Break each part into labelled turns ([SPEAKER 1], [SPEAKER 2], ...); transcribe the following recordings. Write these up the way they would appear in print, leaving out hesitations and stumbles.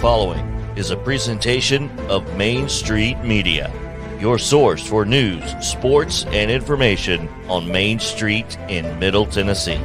[SPEAKER 1] following is a presentation of Main Street Media, your source for news, sports, and information on Main Street in Middle Tennessee.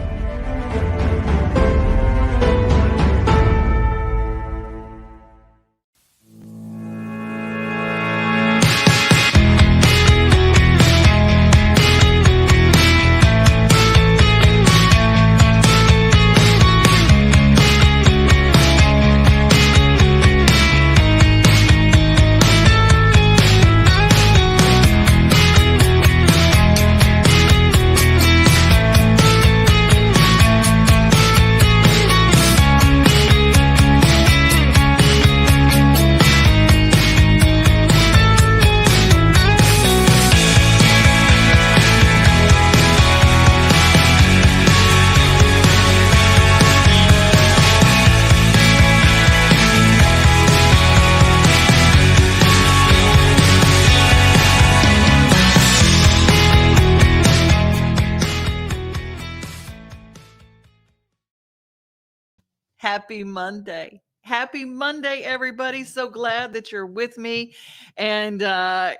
[SPEAKER 2] Happy Monday. Happy Monday, everybody. So glad that you're with me. And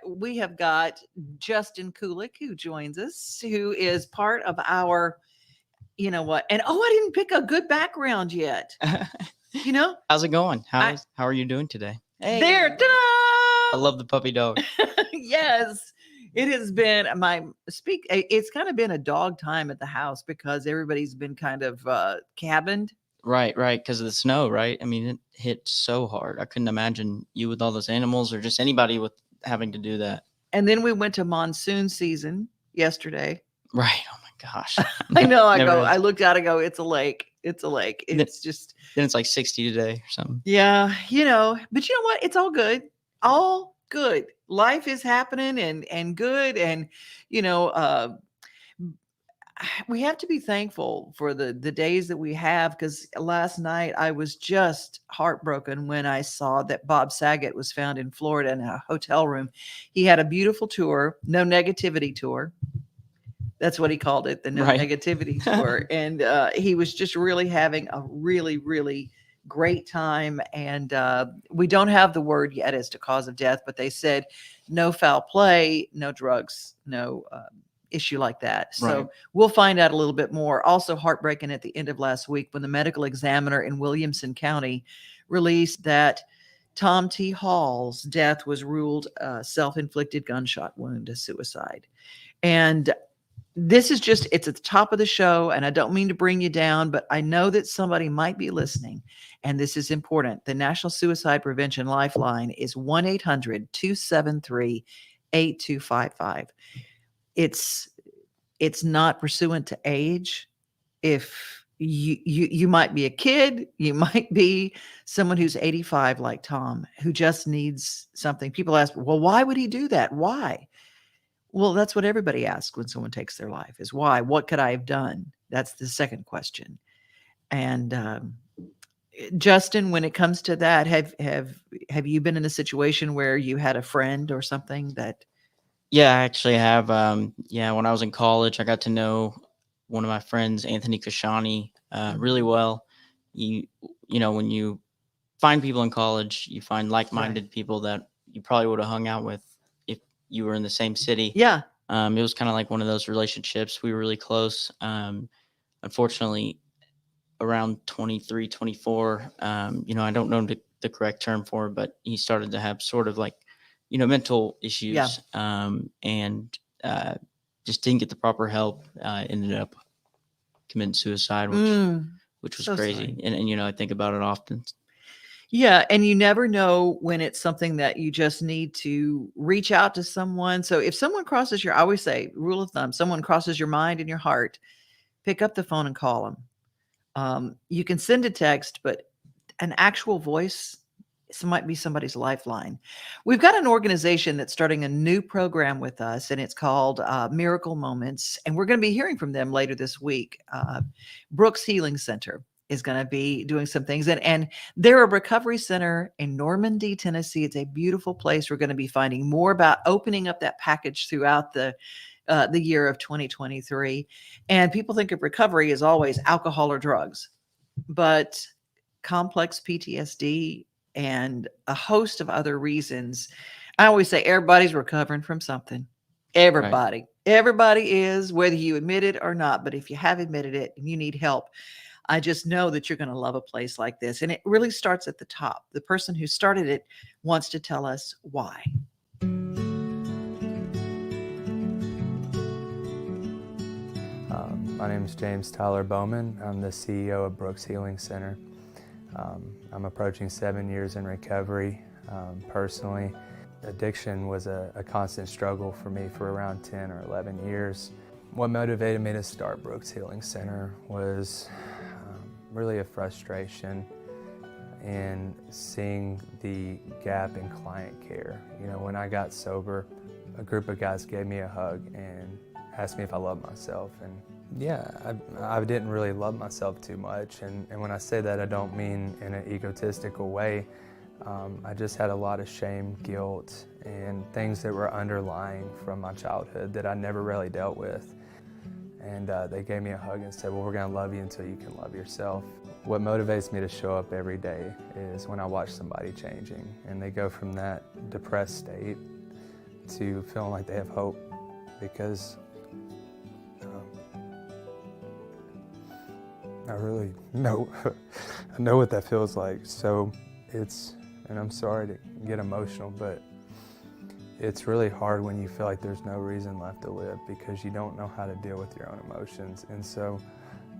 [SPEAKER 2] we have got Justin Kulik, who joins us, who is part of our, you know what? And I didn't pick a good background yet. You know?
[SPEAKER 3] How's it going? How are you doing today?
[SPEAKER 2] Hey. There. Ta-da!
[SPEAKER 3] I love the puppy dog.
[SPEAKER 2] Yes. It has been it's kind of been a dog time at the house because everybody's been kind of cabined.
[SPEAKER 3] Right. Because of the snow, right? I mean, it hit so hard. I couldn't imagine you with all those animals or just anybody with having to do that.
[SPEAKER 2] And then we went to monsoon season yesterday.
[SPEAKER 3] Right. Oh my gosh.
[SPEAKER 2] I know. I looked out and go, it's a lake. It's a lake. It's just.
[SPEAKER 3] Then it's like 60 today or something.
[SPEAKER 2] Yeah. But you know what? It's all good. All good. Life is happening and good. And, we have to be thankful for the days that we have, because last night I was just heartbroken when I saw that Bob Saget was found in Florida in a hotel room. He had a beautiful tour, no negativity tour. That's what he called it, the no negativity tour. And he was just really having a really, really great time. And we don't have the word yet as to cause of death, but they said no foul play, no drugs, no issue like that. So we'll find out a little bit more. Also heartbreaking at the end of last week when the medical examiner in Williamson County released that Tom T. Hall's death was ruled a self-inflicted gunshot wound to suicide. And this is it's at the top of the show, and I don't mean to bring you down, but I know that somebody might be listening, and this is important. The National Suicide Prevention Lifeline is 1-800-273-8255. It's not pursuant to age. If you might be a kid, you might be someone who's 85 like Tom, who just needs something. People ask, well, why would he do that? Why? Well, that's what everybody asks when someone takes their life, is why? What could I have done? That's the second question. And Justin, when it comes to that, have you been in a situation where you had a friend or something that?
[SPEAKER 3] Yeah, I actually have. When I was in college, I got to know one of my friends, Anthony Kashani, really well. When you find people in college, you find like-minded people that you probably would have hung out with if you were in the same city.
[SPEAKER 2] Yeah.
[SPEAKER 3] It was kind of like one of those relationships. We were really close. Unfortunately, around 23, 24, I don't know the correct term for it, but he started to have sort of like, mental issues, and just didn't get the proper help. Ended up committing suicide, which was so crazy. And I think about it often.
[SPEAKER 2] Yeah. And you never know when it's something that you just need to reach out to someone. So if someone crosses I always say, rule of thumb, someone crosses your mind and your heart, pick up the phone and call them. You can send a text, but an actual voice might be somebody's lifeline. We've got an organization that's starting a new program with us, and it's called Miracle Moments. And we're going to be hearing from them later this week. Brooks Healing Center is going to be doing some things. And they're a recovery center in Normandy, Tennessee. It's a beautiful place. We're going to be finding more about opening up that package throughout the year of 2023. And people think of recovery as always alcohol or drugs, but complex PTSD and a host of other reasons. I always say everybody's recovering from something. Everybody is, whether you admit it or not. But if you have admitted it and you need help, I just know that you're going to love a place like this. And it really starts at the top. The person who started it wants to tell us why.
[SPEAKER 4] My name is James Tyler Bowman. I'm the CEO of Brooks Healing Center. I'm approaching 7 years in recovery. Personally, addiction was a constant struggle for me for around 10 or 11 years. What motivated me to start Brooks Healing Center was really a frustration in seeing the gap in client care. You know, when I got sober, a group of guys gave me a hug and asked me if I loved myself. And yeah, I didn't really love myself too much. And when I say that, I don't mean in an egotistical way. I just had a lot of shame, guilt, and things that were underlying from my childhood that I never really dealt with. And they gave me a hug and said, well, we're gonna love you until you can love yourself. What motivates me to show up every day is when I watch somebody changing and they go from that depressed state to feeling like they have hope, because I really know, I know what that feels like. So and I'm sorry to get emotional, but it's really hard when you feel like there's no reason left to live because you don't know how to deal with your own emotions. And so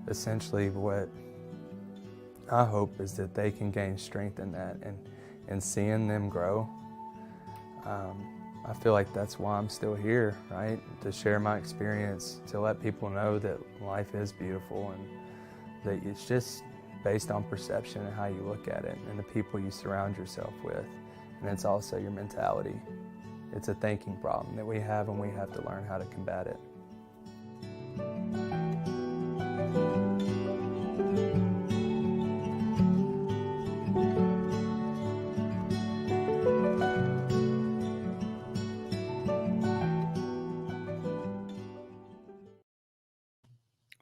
[SPEAKER 4] essentially what I hope is that they can gain strength in that, and seeing them grow. I feel like that's why I'm still here, right? To share my experience, to let people know that life is beautiful and that it's just based on perception and how you look at it and the people you surround yourself with. And it's also your mentality. It's a thinking problem that we have, and we have to learn how to combat it.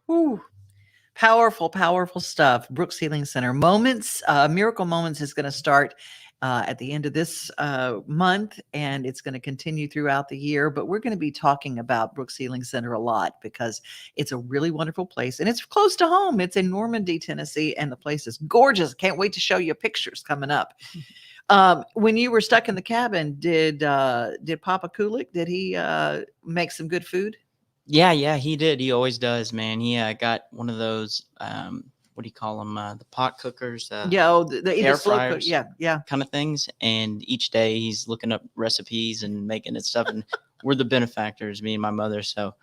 [SPEAKER 2] Ooh, powerful stuff. Brooks Healing Center. Miracle Moments is going to start at the end of this month, and it's going to continue throughout the year. But we're going to be talking about Brooks Healing Center a lot because it's a really wonderful place, and it's close to home. It's in Normandy, Tennessee, and the place is gorgeous. Can't wait to show you pictures coming up. When you were stuck in the cabin, did Papa Kulik, did he make some good food?
[SPEAKER 3] Yeah, he did. He always does, man. He got one of those, what do you call them? The pot cookers.
[SPEAKER 2] The
[SPEAKER 3] air
[SPEAKER 2] slow cook.
[SPEAKER 3] fryers.
[SPEAKER 2] Yeah.
[SPEAKER 3] Kind of things. And each day he's looking up recipes and making it stuff. And we're the benefactors, me and my mother. So,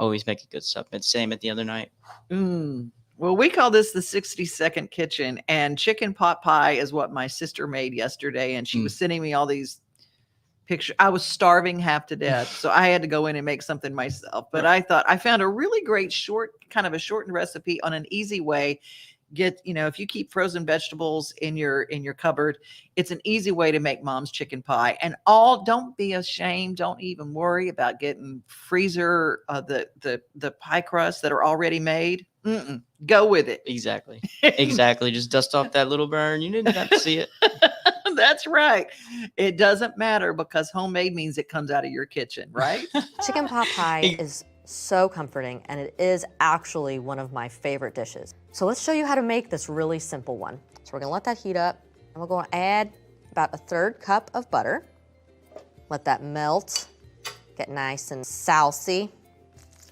[SPEAKER 3] always making good stuff. It's same at the other night.
[SPEAKER 2] Well, we call this the 60-second kitchen, and chicken pot pie is what my sister made yesterday. And she was sending me all these picture. I was starving half to death, so I had to go in and make something myself. But I thought I found a really great shortened recipe on an easy way. If you keep frozen vegetables in your cupboard, it's an easy way to make mom's chicken pie. And don't be ashamed. Don't even worry about getting freezer the pie crusts that are already made. Go with it.
[SPEAKER 3] Exactly. Just dust off that little burn. You didn't have to see it.
[SPEAKER 2] That's right. It doesn't matter because homemade means it comes out of your kitchen, right?
[SPEAKER 5] Chicken pot pie is so comforting, and it is actually one of my favorite dishes. So let's show you how to make this really simple one. So we're gonna let that heat up, and we're gonna add about a 1/3 cup of butter. Let that melt, get nice and saucy.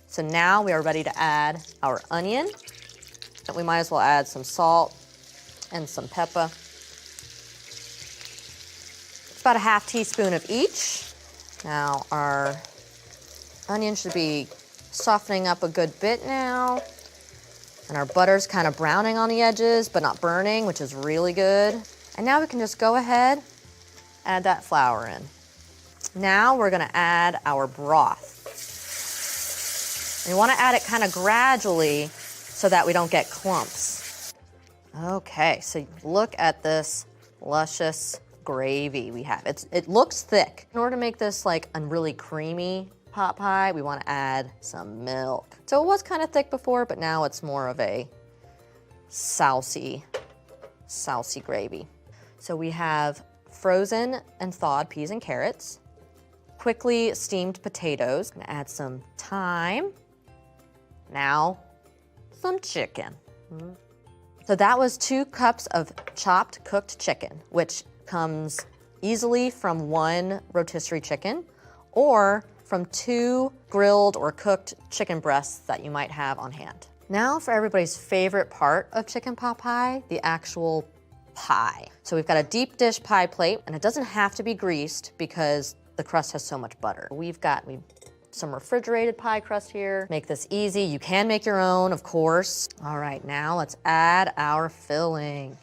[SPEAKER 5] So now we are ready to add our onion. We might as well add some salt and some pepper. About a 1/2 teaspoon of each. Now our onion should be softening up a good bit now. And our butter's kind of browning on the edges, but not burning, which is really good. And now we can just go ahead, add that flour in. Now we're gonna add our broth. And you wanna add it kind of gradually so that we don't get clumps. Okay, so look at this luscious gravy we have. It looks thick. In order to make this like a really creamy pot pie, we want to add some milk. So it was kind of thick before, but now it's more of a saucy gravy. So we have frozen and thawed peas and carrots, quickly steamed potatoes. Gonna add some thyme. Now, some chicken. So that was 2 cups of chopped cooked chicken, which comes easily from 1 rotisserie chicken or from 2 grilled or cooked chicken breasts that you might have on hand. Now for everybody's favorite part of chicken pot pie, the actual pie. So we've got a deep dish pie plate, and it doesn't have to be greased because the crust has so much butter. We've some refrigerated pie crust here. Make this easy. You can make your own, of course. All right, now let's add our filling.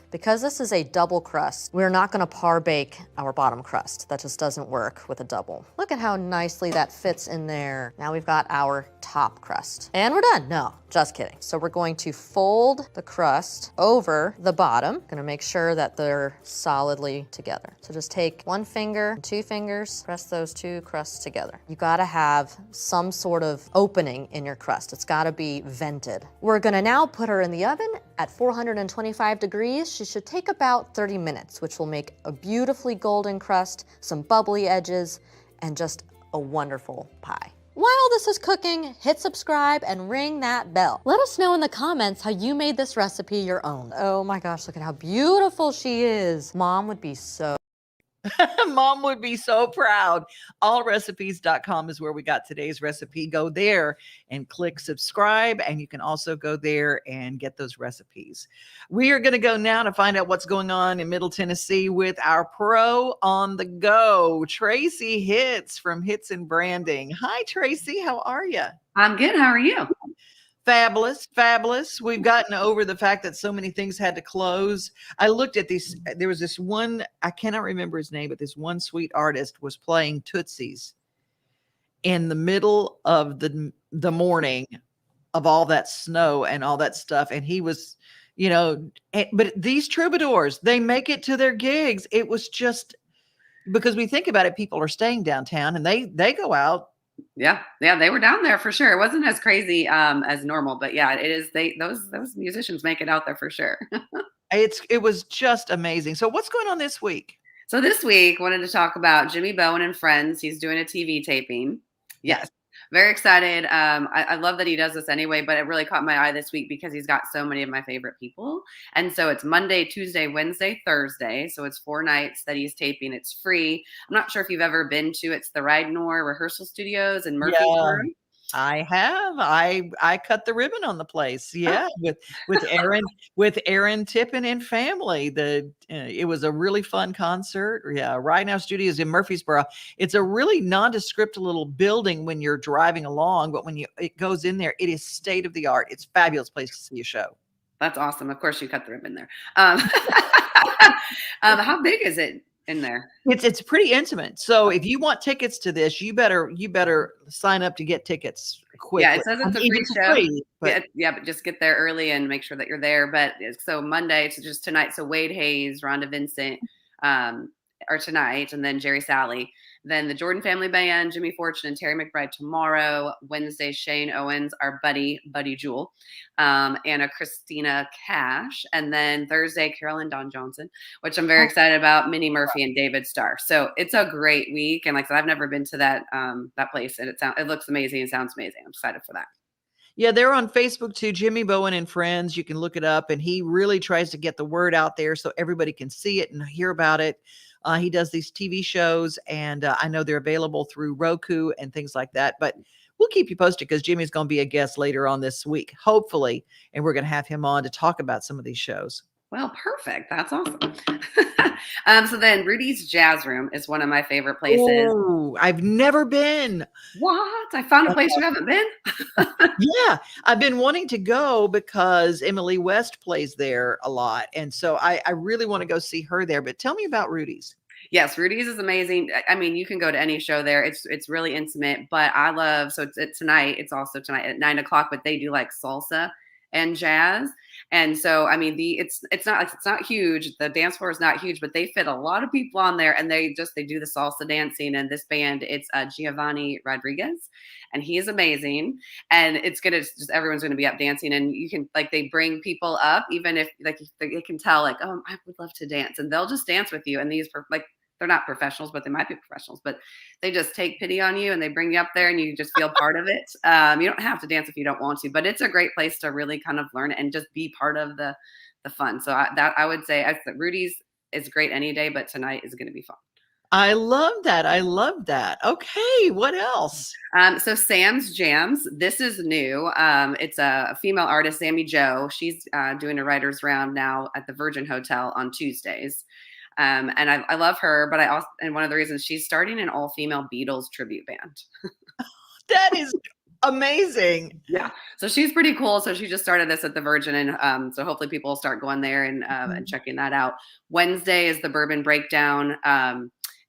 [SPEAKER 5] Because this is a double crust, we're not gonna par bake our bottom crust. That just doesn't work with a double. Look at how nicely that fits in there. Now we've got our top crust. And we're done. No, just kidding. So we're going to fold the crust over the bottom. Gonna make sure that they're solidly together. So just take 1 finger and 2 fingers, press those 2 crusts together. You gotta have some sort of opening in your crust. It's gotta be vented. We're gonna now put her in the oven at 425 degrees. She should take about 30 minutes, which will make a beautifully golden crust, some bubbly edges, and just a wonderful pie. While this is cooking, hit subscribe and ring that bell. Let us know in the comments how you made this recipe your own. Oh my gosh, look at how beautiful she is. Mom would be so
[SPEAKER 2] Mom would be so proud. Allrecipes.com is where we got today's recipe. Go there and click subscribe, and you can also go there and get those recipes. We are going to go now to find out what's going on in Middle Tennessee with our pro on the go, Tracie Hitz from Hitz and Branding. Hi, Tracie. How are you?
[SPEAKER 6] I'm good. How are you?
[SPEAKER 2] Fabulous, fabulous. We've gotten over the fact that so many things had to close. I looked at these. There was this one, I cannot remember his name, but this one sweet artist was playing Tootsies in the middle of the morning of all that snow and all that stuff. And he was, but these troubadours, they make it to their gigs. It was just, because we think about it, people are staying downtown and they go out.
[SPEAKER 6] Yeah, they were down there for sure. It wasn't as crazy as normal, but yeah, it is. Those musicians make it out there for sure.
[SPEAKER 2] It was just amazing. So what's going on this week?
[SPEAKER 6] So this week, wanted to talk about Jimmy Bowen and Friends. He's doing a TV taping. Yes. Very excited. I love that he does this anyway, but it really caught my eye this week because he's got so many of my favorite people. And so it's Monday, Tuesday, Wednesday, Thursday. So it's 4 nights that he's taping. It's free. I'm not sure if you've ever been to, it's the Ridenour Rehearsal Studios in Murfreesboro.
[SPEAKER 2] I have. I cut the ribbon on the place. Yeah, with Aaron Tippin and family. It was a really fun concert. Yeah, Right Now Studios in Murfreesboro. It's a really nondescript little building when you're driving along, but when it goes in there, it is state of the art. It's a fabulous place to see a show.
[SPEAKER 6] That's awesome. Of course, you cut the ribbon there. How big is it in there?
[SPEAKER 2] It's pretty intimate. So if you want tickets to this, you better sign up to get tickets quickly.
[SPEAKER 6] Yeah, it says it's a free show. But just get there early and make sure that you're there. But so Monday, it's just tonight. So Wade Hayes, Rhonda Vincent, are tonight, and then Jerry Salley. Then the Jordan Family Band, Jimmy Fortune and Terry McBride tomorrow. Wednesday, Shane Owens, our buddy Jewel, Anna Christina Cash. And then Thursday, Carolyn Dawn Johnson, which I'm very excited about, Minnie Murphy and David Starr. So it's a great week. And like I said, I've never been to that place, and it looks amazing and sounds amazing. I'm excited for that.
[SPEAKER 2] Yeah, they're on Facebook too, Jimmy Bowen and Friends. You can look it up, and he really tries to get the word out there so everybody can see it and hear about it. He does these TV shows, and I know they're available through Roku and things like that. But we'll keep you posted because Jimmy's going to be a guest later on this week, hopefully, and we're going to have him on to talk about some of these shows.
[SPEAKER 6] Well, perfect. That's awesome. So then Rudy's Jazz Room is one of my favorite places.
[SPEAKER 2] Oh, I've never been.
[SPEAKER 6] What? I found a place you haven't been?
[SPEAKER 2] Yeah, I've been wanting to go because Emily West plays there a lot. And so I really want to go see her there. But tell me about Rudy's.
[SPEAKER 6] Yes, Rudy's is amazing. I mean, you can go to any show there. It's really intimate, but I love, so it's tonight. It's also tonight at 9:00, but they do like salsa and jazz. And so, I mean, it's not huge. The dance floor is not huge, but they fit a lot of people on there, and they do the salsa dancing. And this band, it's Giovanni Rodriguez, and he is amazing. And everyone's gonna be up dancing, and you can they bring people up, even if if they can tell oh, I would love to dance, and they'll just dance with you. And these they're not professionals, but they might be professionals, but they just take pity on you and they bring you up there and you just feel part of it. You don't have to dance if you don't want to, but it's a great place to really kind of learn and just be part of the fun. So I would say Rudy's is great any day, but tonight is going to be fun.
[SPEAKER 2] I love that. I love that. Okay. What else?
[SPEAKER 6] So Sam's Jams, this is new. It's a female artist, Sammy Jo. She's doing a writer's round now at the Virgin Hotel on Tuesdays. And I love her, but and one of the reasons she's starting an all-female Beatles tribute band.
[SPEAKER 2] That is amazing.
[SPEAKER 6] Yeah. So she's pretty cool. So she just started this at the Virgin. And so hopefully people will start going there and checking that out. Wednesday is the Bourbon Breakdown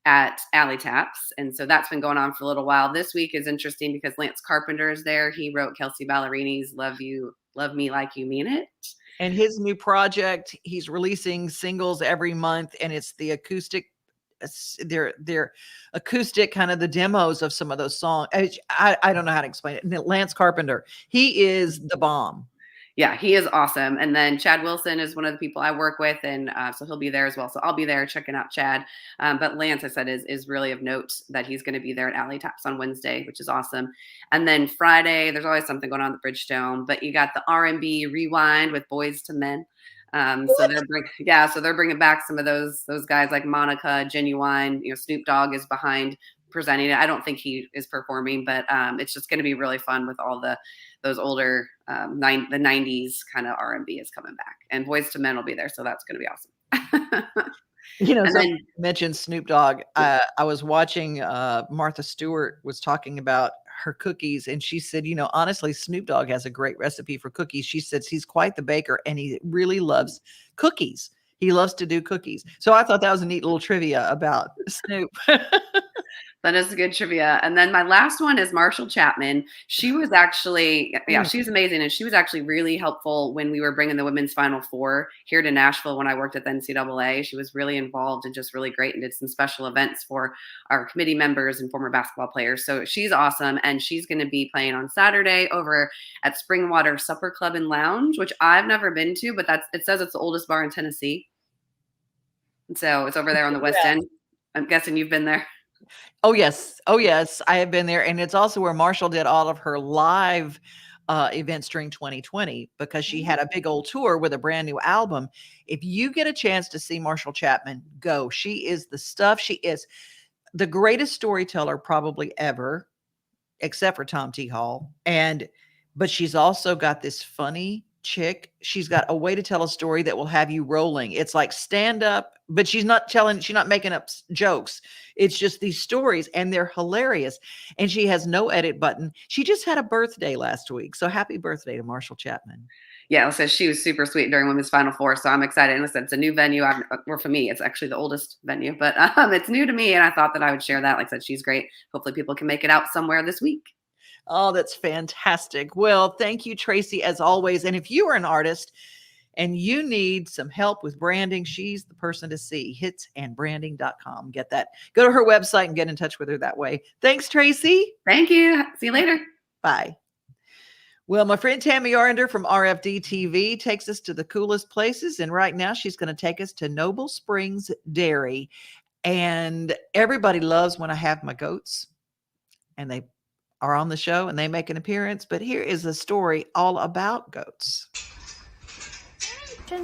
[SPEAKER 6] at Alley Taps. And so that's been going on for a little while. This week is interesting because Lance Carpenter is there. He wrote Kelsey Ballerini's Love Me Like You Mean It.
[SPEAKER 2] And his new project, he's releasing singles every month, and it's the acoustic. They're acoustic, kind of the demos of some of those songs. I don't know how to explain it. Lance Carpenter, he is the bomb.
[SPEAKER 6] Yeah, he is awesome. And then Chad Wilson is one of the people I work with, and so he'll be there as well. So I'll be there checking out Chad. But Lance, I said, is really of note that he's going to be there at Alley Taps on Wednesday, which is awesome. And then Friday, there's always something going on at the Bridgestone, but you got the R&B Rewind with Boys to Men. So they're bringing back some of those guys like Monica, Genuine. Snoop Dogg is behind presenting it. I don't think he is performing, but it's just going to be really fun with all those older the 90s kind of R&B is coming back, and Boys to Men will be there, so that's going to be awesome.
[SPEAKER 2] You mentioned Snoop Dogg. I was watching Martha Stewart was talking about her cookies, and she said, honestly, Snoop Dogg has a great recipe for cookies. She says he's quite the baker, and he really loves cookies. He loves to do cookies. So I thought that was a neat little trivia about Snoop.
[SPEAKER 6] That is good trivia. And then my last one is Marshall Chapman. She was actually, she was amazing. And she was actually really helpful when we were bringing the women's Final Four here to Nashville when I worked at the NCAA. She was really involved and just really great and did some special events for our committee members and former basketball players. So she's awesome. And she's going to be playing on Saturday over at Springwater Supper Club and Lounge, which I've never been to, but it says it's the oldest bar in Tennessee. And so it's over there on the West End. I'm guessing you've been there.
[SPEAKER 2] Oh, yes. I have been there. And it's also where Marshall did all of her live events during 2020 because she had a big old tour with a brand new album. If you get a chance to see Marshall Chapman, go. She is the stuff. She is the greatest storyteller probably ever, except for Tom T. Hall. But she's also got this funny chick. She's got a way to tell a story that will have you rolling. It's like stand up, but she's not making up jokes. It's just these stories, and they're hilarious. And she has no edit button. She just had a birthday last week. So happy birthday to Marshall Chapman.
[SPEAKER 6] Yeah, so she was super sweet during Women's Final Four. So I'm excited. And listen, it's a new venue. Or for me, it's actually the oldest venue, but it's new to me. And I thought that I would share that. Like I said, she's great. Hopefully people can make it out somewhere this week.
[SPEAKER 2] Oh, that's fantastic. Well, thank you, Tracie, as always. And if you are an artist and you need some help with branding, she's the person to see. Hitzandbranding.com. Get that. Go to her website and get in touch with her that way. Thanks, Tracie.
[SPEAKER 6] Thank you. See you later.
[SPEAKER 2] Bye. Well, my friend Tammi Arender from RFD TV takes us to the coolest places. And right now she's going to take us to Noble Springs Dairy. And everybody loves when I have my goats and they are on the show and they make an appearance. But here is a story all about goats.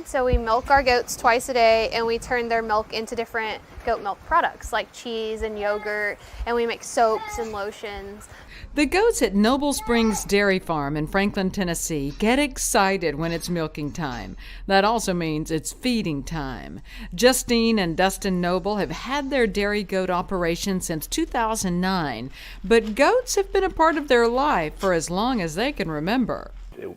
[SPEAKER 7] So we milk our goats twice a day, and we turn their milk into different goat milk products like cheese and yogurt, and we make soaps and lotions.
[SPEAKER 8] The goats at Noble Springs Dairy Farm in Franklin, Tennessee get excited when it's milking time. That also means it's feeding time. Justine and Dustin Noble have had their dairy goat operation since 2009, but goats have been a part of their life for as long as they can remember.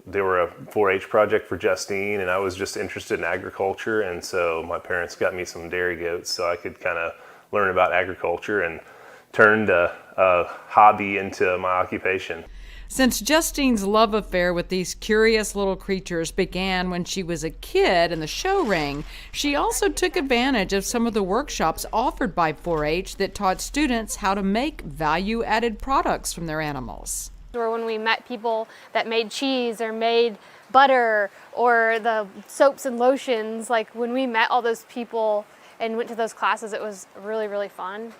[SPEAKER 9] They were a 4-H project for Justine, and I was just interested in agriculture, and so my parents got me some dairy goats so I could kind of learn about agriculture and turned a hobby into my occupation.
[SPEAKER 8] Since Justine's love affair with these curious little creatures began when she was a kid in the show ring, she also took advantage of some of the workshops offered by 4-H that taught students how to make value-added products from their animals.
[SPEAKER 7] Or when we met people that made cheese or made butter or the soaps and lotions, like when we met all those people and went to those classes, it was really, really fun.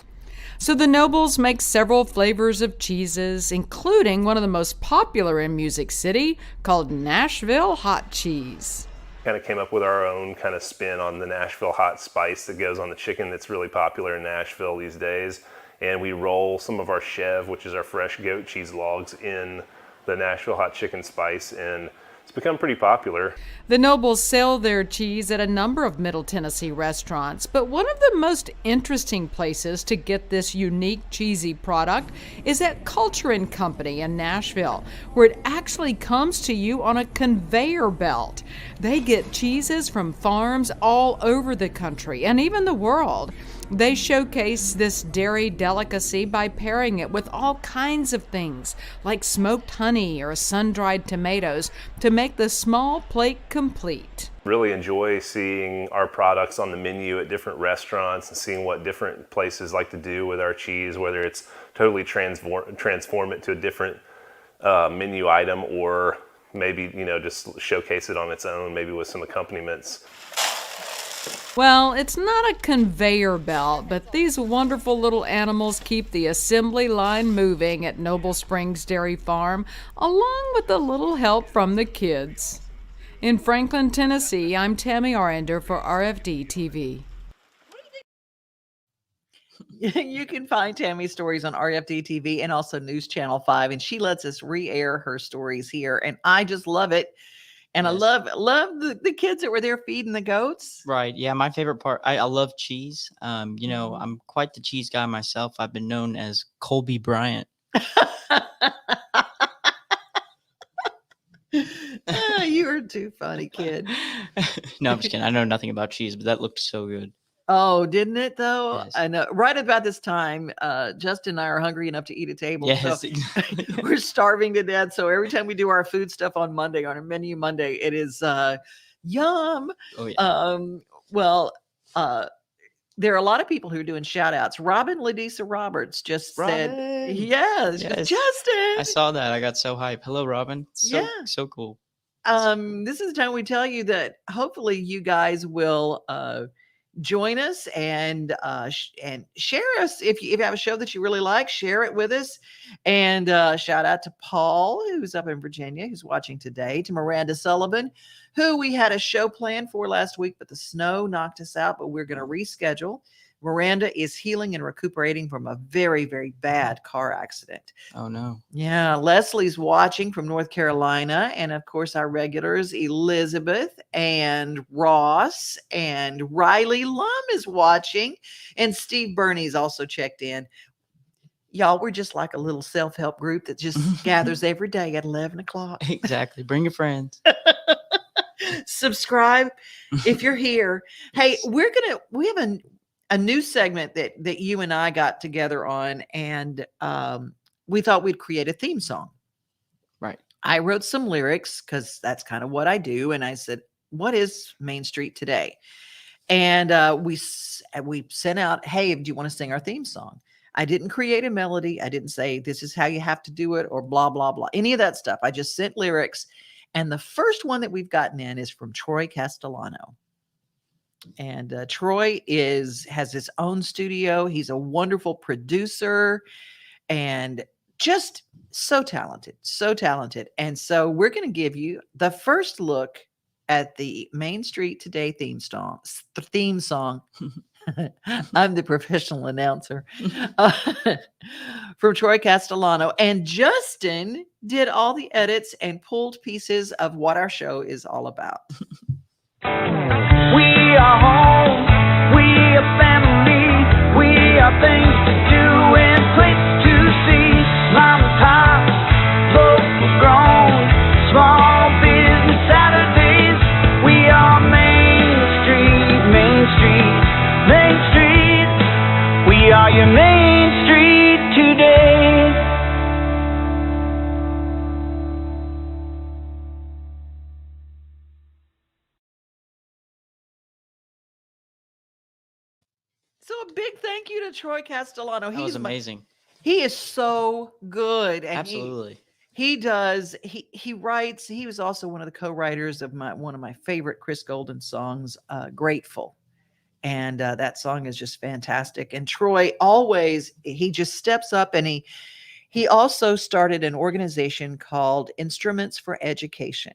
[SPEAKER 8] So the Nobles make several flavors of cheeses, including one of the most popular in Music City called Nashville Hot Cheese.
[SPEAKER 9] Kind of came up with our own kind of spin on the Nashville hot spice that goes on the chicken that's really popular in Nashville these days. And we roll some of our chev, which is our fresh goat cheese logs, in the Nashville hot chicken spice, and it's become pretty popular.
[SPEAKER 8] The Nobles sell their cheese at a number of Middle Tennessee restaurants, but one of the most interesting places to get this unique cheesy product is at Culture and Company in Nashville, where it actually comes to you on a conveyor belt. They get cheeses from farms all over the country and even the world. They showcase this dairy delicacy by pairing it with all kinds of things, like smoked honey or sun-dried tomatoes, to make the small plate complete.
[SPEAKER 9] Really enjoy seeing our products on the menu at different restaurants and seeing what different places like to do with our cheese, whether it's totally transform it to a different menu item, or maybe, just showcase it on its own, maybe with some accompaniments.
[SPEAKER 8] Well, it's not a conveyor belt, but these wonderful little animals keep the assembly line moving at Noble Springs Dairy Farm, along with a little help from the kids. In Franklin, Tennessee, I'm Tammi Arender for RFD TV.
[SPEAKER 2] You can find Tammy's stories on RFD TV and also News Channel 5, and she lets us re-air her stories here, and I just love it. And yes. I love the kids that were there feeding the goats.
[SPEAKER 3] Right. Yeah. My favorite part, I love cheese. I'm quite the cheese guy myself. I've been known as Colby Bryant.
[SPEAKER 2] You are too funny, kid.
[SPEAKER 3] No, I'm just kidding. I know nothing about cheese, but that looked so good.
[SPEAKER 2] Oh, didn't it though?
[SPEAKER 3] Yes.
[SPEAKER 2] I know. Right about this time, Justin and I are hungry enough to eat a table.
[SPEAKER 3] Yes,
[SPEAKER 2] so
[SPEAKER 3] exactly.
[SPEAKER 2] We're starving to death. So every time we do our food stuff on Monday, on our menu Monday, it is yum.
[SPEAKER 3] Oh yeah.
[SPEAKER 2] There are a lot of people who are doing shout outs. Robin Ladisa Roberts just said, yes, Justin.
[SPEAKER 3] I saw that. I got so hyped. Hello, Robin. So cool.
[SPEAKER 2] This is the time we tell you that hopefully you guys will join us and share us. If you have a show that you really like, share it with us. And shout out to Paul, who's up in Virginia, who's watching today, to Miranda Sullivan, who we had a show planned for last week, but the snow knocked us out, but we're going to reschedule. Miranda is healing and recuperating from a very, very bad car accident.
[SPEAKER 3] Oh, no.
[SPEAKER 2] Yeah. Leslie's watching from North Carolina. And of course, our regulars, Elizabeth and Ross and Riley Lum is watching. And Steve Burney's also checked in. Y'all, we're just like a little self-help group that just gathers every day at 11 o'clock.
[SPEAKER 3] Exactly. Bring your friends.
[SPEAKER 2] Subscribe if you're here. Hey, we have a new segment that you and I got together on, and we thought we'd create a theme song.
[SPEAKER 3] Right.
[SPEAKER 2] I wrote some lyrics because that's kind of what I do. And I said, what is Main Street today? And we sent out, hey, do you want to sing our theme song? I didn't create a melody. I didn't say this is how you have to do it or blah, blah, blah, any of that stuff. I just sent lyrics. And the first one that we've gotten in is from Troy Castellano. And Troy has his own studio. He's a wonderful producer and just so talented, so talented. And so we're going to give you the first look at the Main Street Today theme song. I'm the professional announcer from Troy Castellano. And Justin did all the edits and pulled pieces of what our show is all about.
[SPEAKER 10] We are home, we are family, we are things to do and places to see. Mom and pop, local grown, small business Saturdays. We are Main Street, Main Street, Main Street. We are your Main Street today.
[SPEAKER 2] So a big thank you to Troy Castellano.
[SPEAKER 3] That was amazing.
[SPEAKER 2] He is so good. And
[SPEAKER 3] Absolutely.
[SPEAKER 2] He does. He writes. He was also one of the co-writers of one of my favorite Chris Golden songs, "Grateful," and that song is just fantastic. And Troy he just steps up, and he also started an organization called Instruments for Education,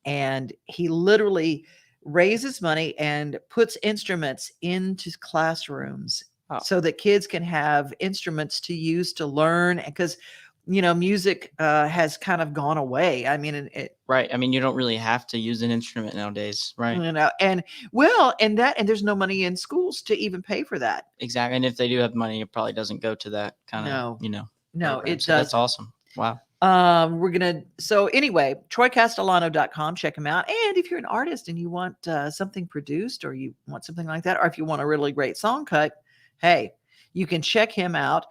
[SPEAKER 2] and he literally raises money and puts instruments into classrooms so that kids can have instruments to use to learn, because music has kind of gone away. I mean,
[SPEAKER 3] right. I mean, you don't really have to use an instrument nowadays, right?
[SPEAKER 2] And there's no money in schools to even pay for that.
[SPEAKER 3] Exactly. And if they do have money, it probably doesn't go to that kind of,
[SPEAKER 2] No,
[SPEAKER 3] program.
[SPEAKER 2] it
[SPEAKER 3] So
[SPEAKER 2] does.
[SPEAKER 3] That's awesome. Wow.
[SPEAKER 2] So anyway, TroyCastellano.com, check him out. And if you're an artist and you want something produced, or you want something like that, or if you want a really great song cut, hey, you can check him out.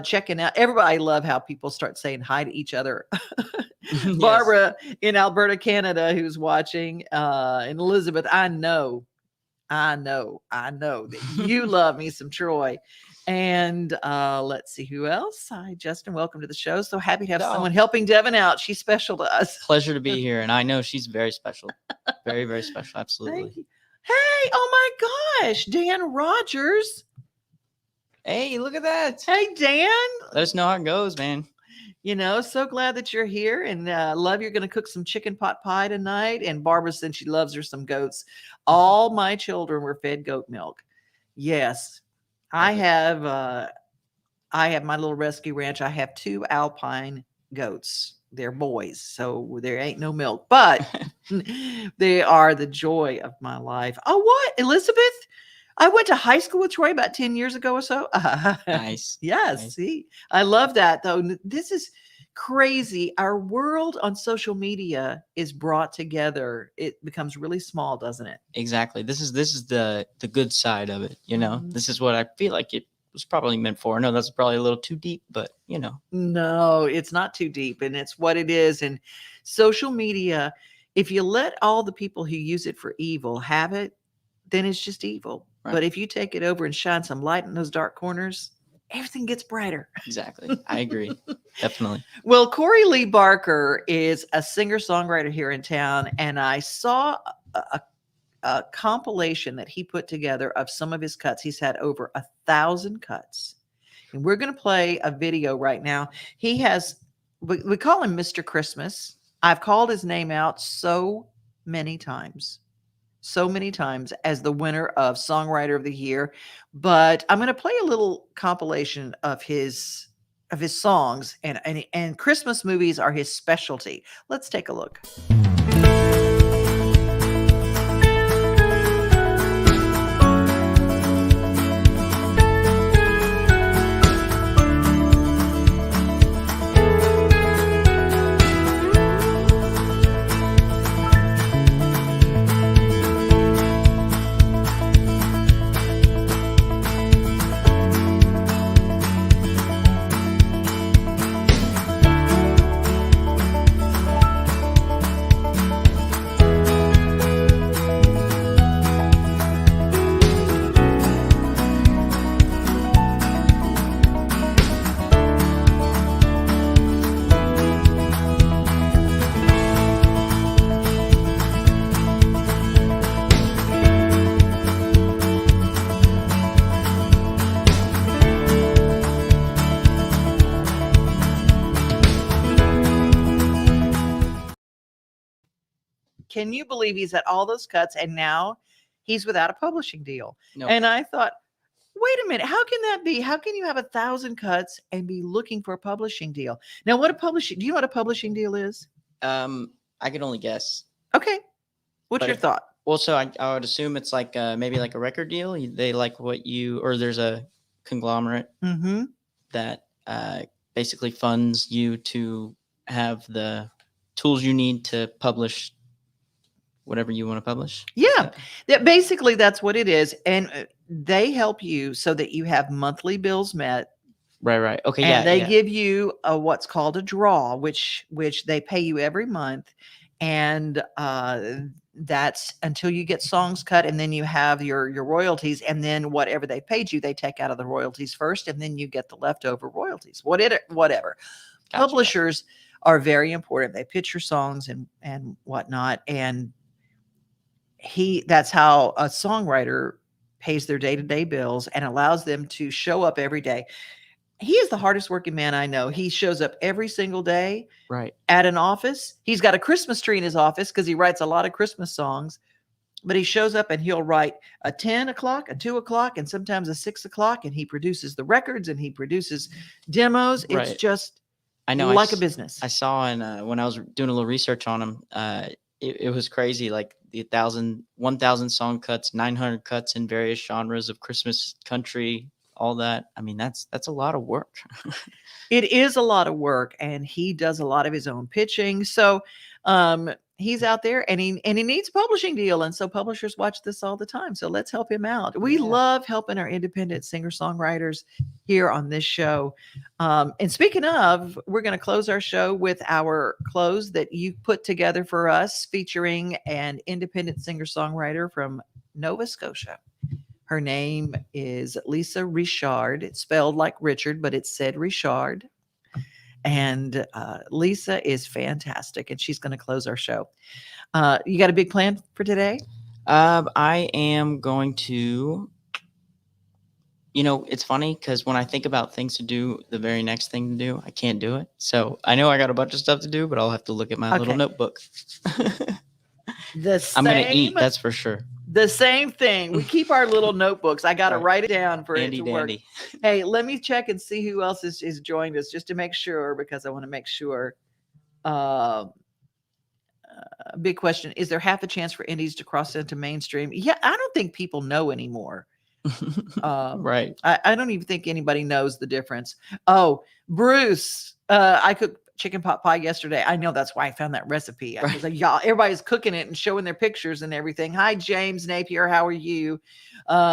[SPEAKER 2] Checking out. Everybody, I love how people start saying hi to each other.
[SPEAKER 3] Yes.
[SPEAKER 2] Barbara in Alberta, Canada, who's watching, and Elizabeth, I know that you love me some Troy. And let's see who else. Hi, Justin. Welcome to the show. So happy to have someone helping Devin out. She's special to us.
[SPEAKER 3] Pleasure to be here. And I know she's very special. Very, very special. Absolutely.
[SPEAKER 2] Thank you. Hey, oh my gosh, Dan Rogers.
[SPEAKER 3] Hey, look at that.
[SPEAKER 2] Hey, Dan.
[SPEAKER 3] Let us know how it goes, man.
[SPEAKER 2] So glad that you're here, and love you're going to cook some chicken pot pie tonight. And Barbara said she loves her some goats. All my children were fed goat milk. Yes, I have my little rescue ranch. I have 2 Alpine goats. They're boys, so there ain't no milk, but they are the joy of my life. Oh, what, Elizabeth? I went to high school with Troy about 10 years ago or so.
[SPEAKER 3] Nice.
[SPEAKER 2] Yes.
[SPEAKER 3] Nice.
[SPEAKER 2] See, I love that though. This is crazy. Our world on social media is brought together. It becomes really small, doesn't it?
[SPEAKER 3] Exactly. This is the good side of it.
[SPEAKER 2] Mhm.
[SPEAKER 3] This is what I feel like it was probably meant for. I know that's probably a little too deep, but
[SPEAKER 2] No, it's not too deep, and it's what it is. And social media, if you let all the people who use it for evil have it, then it's just evil.
[SPEAKER 3] Right.
[SPEAKER 2] But if you take it over and shine some light in those dark corners, everything gets brighter.
[SPEAKER 3] Exactly. I agree. Definitely.
[SPEAKER 2] Well, Corey Lee Barker is a singer-songwriter here in town, and I saw a compilation that he put together of some of his cuts. He's had over 1,000 cuts, and we're going to play a video right now. He has, we call him Mr. Christmas. I've called his name out so many times as the winner of Songwriter of the Year, but I'm going to play a little compilation of his songs, and Christmas movies are his specialty. Let's take a look. Can you believe he's at all those cuts and now he's without a publishing deal?
[SPEAKER 3] No.
[SPEAKER 2] And I thought, wait a minute, how can that be? How can you have 1,000 cuts and be looking for a publishing deal? Now, do you know what a publishing deal is?
[SPEAKER 3] I can only guess.
[SPEAKER 2] Okay. What's your thought?
[SPEAKER 3] Well, so I would assume it's like maybe like a record deal. They like or there's a conglomerate that basically funds you to have the tools you need to publish whatever you want to publish.
[SPEAKER 2] Yeah, basically that's what it is. And they help you so that you have monthly bills met.
[SPEAKER 3] Right. Okay.
[SPEAKER 2] And they give you what's called a draw, which they pay you every month. and that's until you get songs cut, and then you have your royalties, and then whatever they paid you, they take out of the royalties first, and then you get the leftover royalties. Whatever.
[SPEAKER 3] Gotcha.
[SPEAKER 2] Publishers are very important. They pitch your songs and whatnot, and that's how a songwriter pays their day-to-day bills and allows them to show up every day. He is the hardest working man I know. He shows up every single day at an office. He's got a Christmas tree in his office because he writes a lot of Christmas songs, but he shows up and he'll write a 10 o'clock, a 2 o'clock, and sometimes a 6 o'clock. And he produces the records and he produces demos. It's just like a business.
[SPEAKER 3] I saw when I was doing a little research on him, it was crazy. Like the 1,000 song cuts, 900 cuts in various genres of Christmas country, all that. I mean, that's a lot of work.
[SPEAKER 2] It is a lot of work, and he does a lot of his own pitching. So he's out there, and he needs a publishing deal. And so publishers watch this all the time. So let's help him out. We love helping our independent singer-songwriters here on this show. And speaking of, we're going to close our show with our close that you put together for us, featuring an independent singer-songwriter from Nova Scotia. Her name is Lisa Richard. It's spelled like Richard, but it's said Richard. And Lisa is fantastic, and she's going to close our show. You got a big plan for today?
[SPEAKER 3] I am going to, it's funny because when I think about things to do, the very next thing to do, I can't do it. So I know I got a bunch of stuff to do, but I'll have to look at my little notebook. I'm going to eat, that's for sure.
[SPEAKER 2] The same thing. We keep our little notebooks. I got to write it down for it to work. Hey, let me check and see who else is joined us just to make sure, because I want to make sure. Big question. Is there half a chance for indies to cross into mainstream? Yeah, I don't think people know anymore.
[SPEAKER 3] Right.
[SPEAKER 2] I don't even think anybody knows the difference. Oh, Bruce, I cooked chicken pot pie yesterday. I know, that's why I found that recipe. I was like, y'all, everybody's cooking it and showing their pictures and everything. Hi, James Napier. How are you?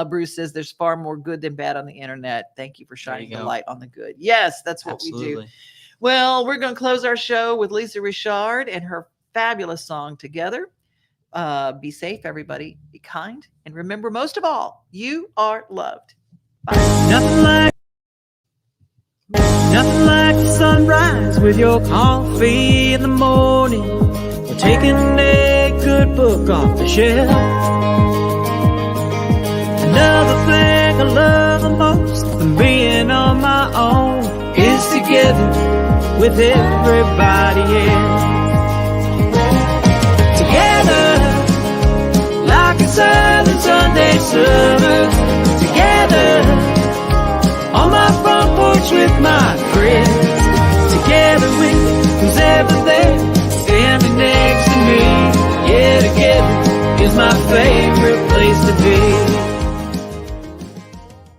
[SPEAKER 2] Bruce says there's far more good than bad on the internet. Thank you for shining the light on the good. Yes, that's what we do. Well, we're going to close our show with Lisa Richard and her fabulous song Together. Be safe, everybody. Be kind. And remember, most of all, you are loved. Bye.
[SPEAKER 10] Nothing like the sunrise with your coffee in the morning, or taking a good book off the shelf. Another thing I love the most than being on my own is together with everybody else. Together, like a southern Sunday summer. Together, on my front porch with my friends. Together with who's ever there, standing next to me. Yeah, together is my favorite place to be.